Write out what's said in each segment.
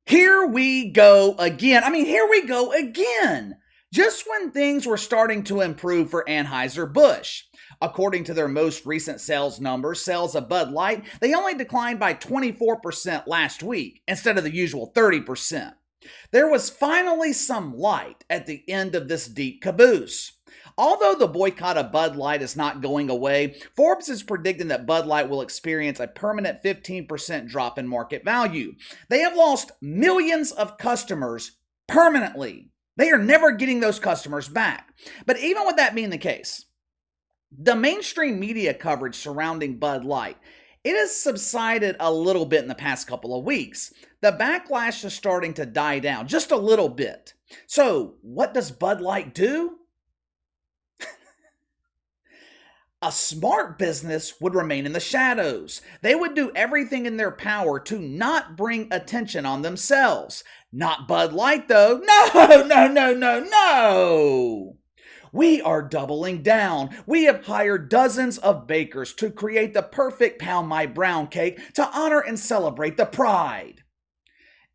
Here we go again. Here we go again. Just when things were starting to improve for Anheuser-Busch. According to their most recent sales numbers, sales of Bud Light, they only declined by 24% last week instead of the usual 30%. There was finally some light at the end of this deep caboose. Although the boycott of Bud Light is not going away, Forbes is predicting that Bud Light will experience a permanent 15% drop in market value. They have lost millions of customers permanently. They are never getting those customers back. But even with that being the case, the mainstream media coverage surrounding Bud Light, it has subsided a little bit in the past couple of weeks. The backlash is starting to die down just a little bit. So, what does Bud Light do? A smart business would remain in the shadows. They would do everything in their power to not bring attention on themselves. Not Bud Light, though. No. We are doubling down. We have hired dozens of bakers to create the perfect pound my brown cake to honor and celebrate the pride.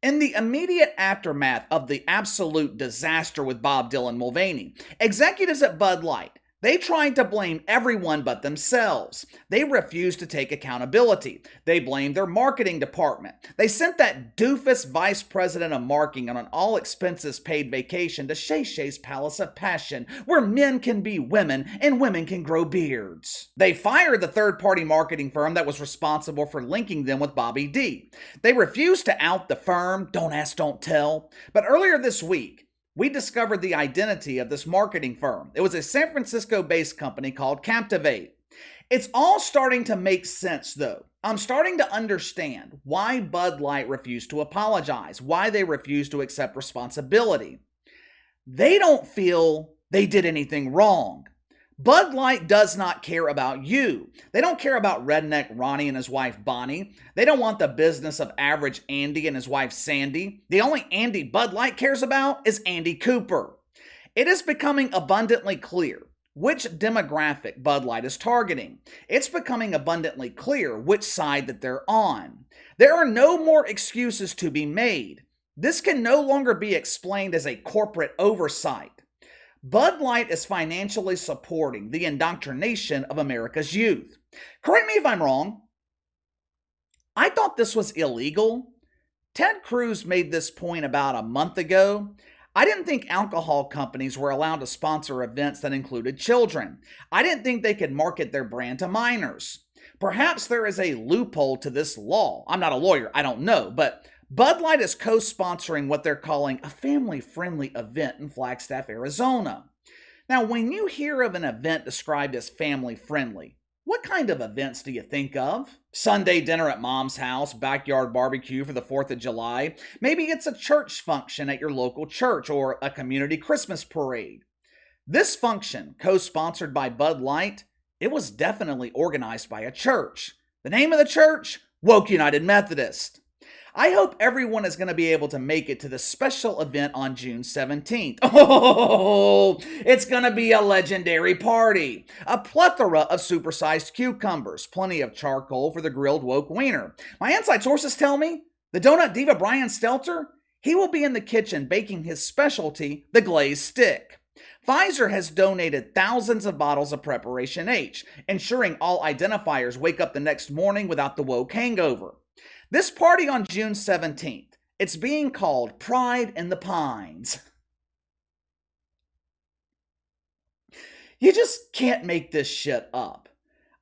In the immediate aftermath of the absolute disaster with Bob Dylan Mulvaney, executives at Bud Light, they tried to blame everyone but themselves. They refused to take accountability. They blamed their marketing department. They sent that doofus vice president of marketing on an all-expenses-paid vacation to Shay Shay's Palace of Passion, where men can be women and women can grow beards. They fired the third-party marketing firm that was responsible for linking them with Bobby D. They refused to out the firm, don't ask, don't tell. But earlier this week, we discovered the identity of this marketing firm. It was a San Francisco-based company called Captivate. It's all starting to make sense, though. I'm starting to understand why Bud Light refused to apologize, why they refused to accept responsibility. They don't feel they did anything wrong. Bud Light does not care about you. They don't care about redneck Ronnie and his wife Bonnie. They don't want the business of average Andy and his wife Sandy. The only Andy Bud Light cares about is Andy Cooper. It is becoming abundantly clear which demographic Bud Light is targeting. It's becoming abundantly clear which side that they're on. There are no more excuses to be made. This can no longer be explained as a corporate oversight. Bud Light is financially supporting the indoctrination of America's youth. Correct me if I'm wrong. I thought this was illegal. Ted Cruz made this point about a month ago. I didn't think alcohol companies were allowed to sponsor events that included children. I didn't think they could market their brand to minors. Perhaps there is a loophole to this law. I'm not a lawyer, I don't know, but Bud Light is co-sponsoring what they're calling a family-friendly event in Flagstaff, Arizona. Now, when you hear of an event described as family-friendly, what kind of events do you think of? Sunday dinner at mom's house, backyard barbecue for the 4th of July. Maybe it's a church function at your local church or a community Christmas parade. This function, co-sponsored by Bud Light, it was definitely organized by a church. The name of the church? Woke United Methodist. I hope everyone is going to be able to make it to the special event on June 17th. Oh, it's going to be a legendary party. A plethora of supersized cucumbers, plenty of charcoal for the grilled woke wiener. My inside sources tell me the donut diva Brian Stelter, he will be in the kitchen baking his specialty, the glazed stick. Pfizer has donated thousands of bottles of Preparation H, ensuring all identifiers wake up the next morning without the woke hangover. This party on June 17th, it's being called Pride in the Pines. You just can't make this shit up.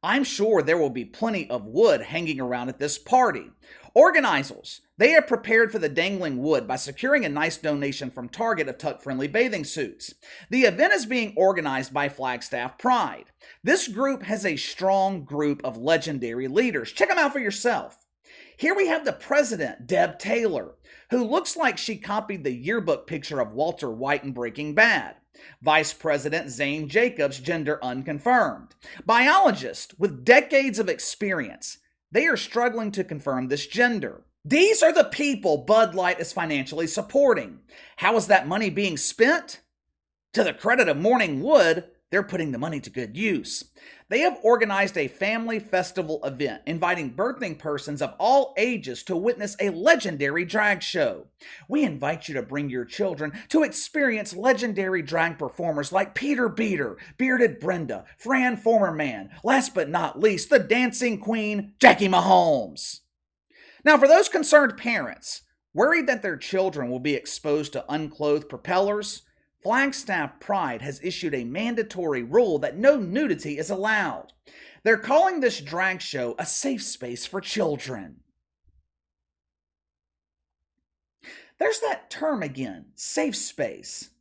I'm sure there will be plenty of wood hanging around at this party. Organizers, they have prepared for the dangling wood by securing a nice donation from Target of tuck-friendly bathing suits. The event is being organized by Flagstaff Pride. This group has a strong group of legendary leaders. Check them out for yourself. Here we have the president, Deb Taylor, who looks like she copied the yearbook picture of Walter White in Breaking Bad. Vice President Zane Jacobs, gender unconfirmed. Biologist with decades of experience. They are struggling to confirm this gender. These are the people Bud Light is financially supporting. How is that money being spent? To the credit of Morning Wood, they're putting the money to good use. They have organized a family festival event inviting birthing persons of all ages to witness a legendary drag show. We invite you to bring your children to experience legendary drag performers like Peter Beater, Bearded Brenda, Fran Formerman, last but not least, the dancing queen, Jackie Mahomes. Now, for those concerned parents, worried that their children will be exposed to unclothed propellers, Flagstaff Pride has issued a mandatory rule that no nudity is allowed. They're calling this drag show a safe space for children. There's that term again, safe space.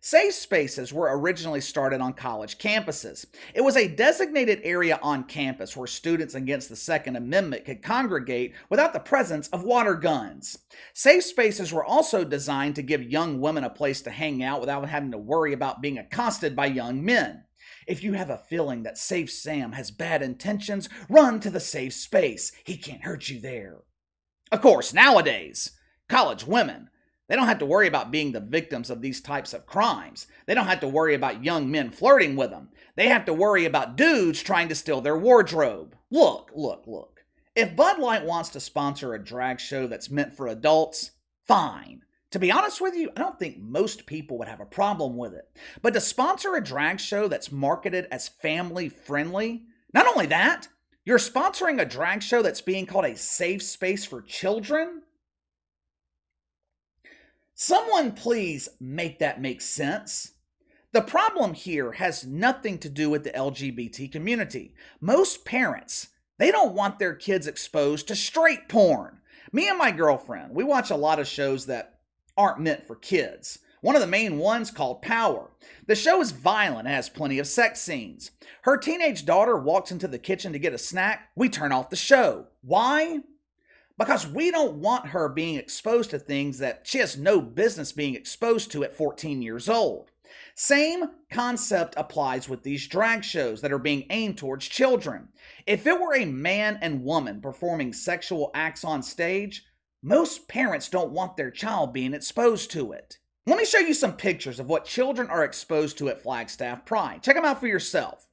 Safe spaces were originally started on college campuses. It was a designated area on campus where students against the Second Amendment could congregate without the presence of water guns. Safe spaces were also designed to give young women a place to hang out without having to worry about being accosted by young men. If you have a feeling that Safe Sam has bad intentions, run to the safe space. He can't hurt you there. Of course, nowadays, college women, they don't have to worry about being the victims of these types of crimes. They don't have to worry about young men flirting with them. They have to worry about dudes trying to steal their wardrobe. Look. If Bud Light wants to sponsor a drag show that's meant for adults, fine. To be honest with you, I don't think most people would have a problem with it. But to sponsor a drag show that's marketed as family friendly, not only that, you're sponsoring a drag show that's being called a safe space for children? Someone please make that make sense. The problem here has nothing to do with the LGBT community. Most parents, they don't want their kids exposed to straight porn. Me and my girlfriend, we watch a lot of shows that aren't meant for kids. One of the main ones called Power. The show is violent and has plenty of sex scenes. Her teenage daughter walks into the kitchen to get a snack. We turn off the show. Why? Because we don't want her being exposed to things that she has no business being exposed to at 14 years old. Same concept applies with these drag shows that are being aimed towards children. If it were a man and woman performing sexual acts on stage, most parents don't want their child being exposed to it. Let me show you some pictures of what children are exposed to at Flagstaff Pride. Check them out for yourself.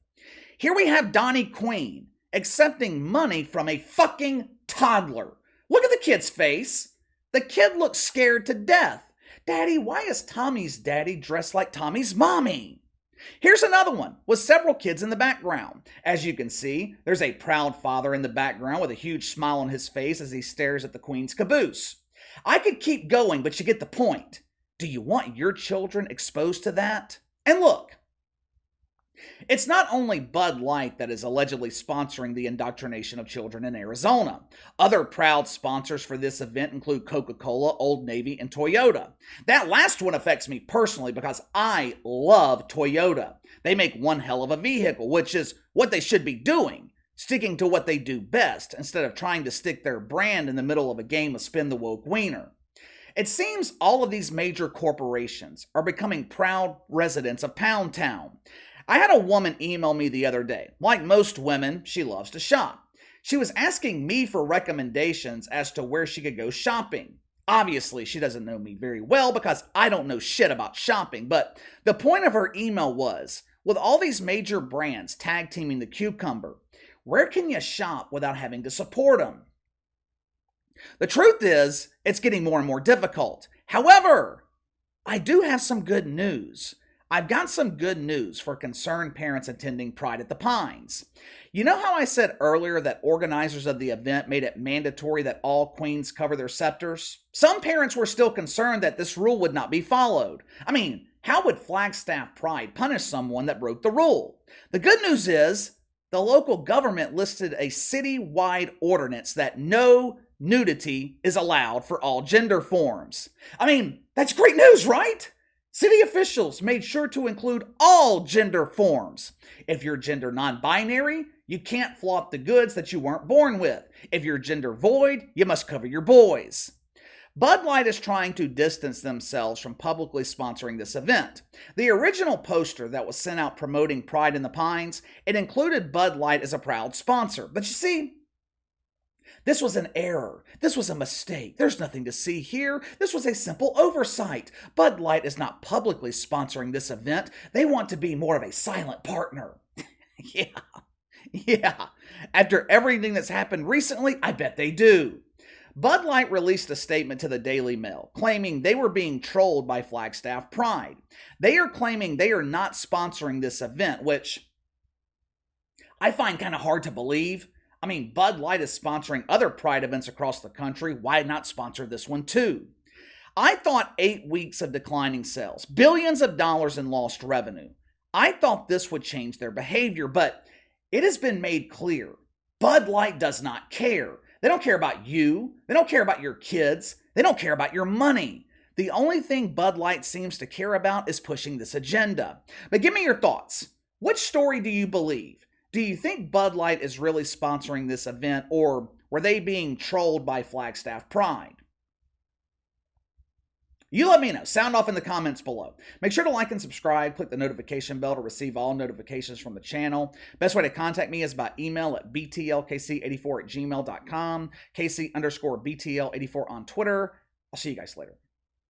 Here we have Donnie Queen accepting money from a fucking toddler. Look at the kid's face. The kid looks scared to death. Daddy, why is Tommy's daddy dressed like Tommy's mommy? Here's another one with several kids in the background. As you can see, there's a proud father in the background with a huge smile on his face as he stares at the queen's caboose. I could keep going, but you get the point. Do you want your children exposed to that? And look, it's not only Bud Light that is allegedly sponsoring the indoctrination of children in Arizona. Other proud sponsors for this event include Coca-Cola, Old Navy, and Toyota. That last one affects me personally because I love Toyota. They make one hell of a vehicle, which is what they should be doing, sticking to what they do best instead of trying to stick their brand in the middle of a game of spin the woke wiener. It seems all of these major corporations are becoming proud residents of Pound Town. I had a woman email me the other day. Like most women, she loves to shop. She was asking me for recommendations as to where she could go shopping. Obviously, she doesn't know me very well because I don't know shit about shopping, but the point of her email was, with all these major brands tag teaming the cucumber, where can you shop without having to support them? The truth is, it's getting more and more difficult. However, I do have some good news. I've got some good news for concerned parents attending Pride at the Pines. You know how I said earlier that organizers of the event made it mandatory that all queens cover their scepters? Some parents were still concerned that this rule would not be followed. I mean, how would Flagstaff Pride punish someone that broke the rule? The good news is, the local government listed a city-wide ordinance that no nudity is allowed for all gender forms. I mean, that's great news, right? City officials made sure to include all gender forms. If you're gender non-binary, you can't flaunt the goods that you weren't born with. If you're gender void, you must cover your boys. Bud Light is trying to distance themselves from publicly sponsoring this event. The original poster that was sent out promoting Pride in the Pines, it included Bud Light as a proud sponsor. But you see, this was an error. This was a mistake. There's nothing to see here. This was a simple oversight. Bud Light is not publicly sponsoring this event. They want to be more of a silent partner. Yeah. Yeah, after everything that's happened recently, I bet they do. Bud Light released a statement to the Daily Mail claiming they were being trolled by Flagstaff Pride. They are claiming they are not sponsoring this event, which I find kind of hard to believe. I mean, Bud Light is sponsoring other Pride events across the country. Why not sponsor this one too? I thought 8 weeks of declining sales, billions of dollars in lost revenue. I thought this would change their behavior, but it has been made clear Bud Light does not care. They don't care about you. They don't care about your kids. They don't care about your money. The only thing Bud Light seems to care about is pushing this agenda. But give me your thoughts. Which story do you believe? Do you think Bud Light is really sponsoring this event, or were they being trolled by Flagstaff Pride? You let me know. Sound off in the comments below. Make sure to like and subscribe. Click the notification bell to receive all notifications from the channel. Best way to contact me is by email at btlkc84@gmail.com, KC_BTL84 on Twitter. I'll see you guys later.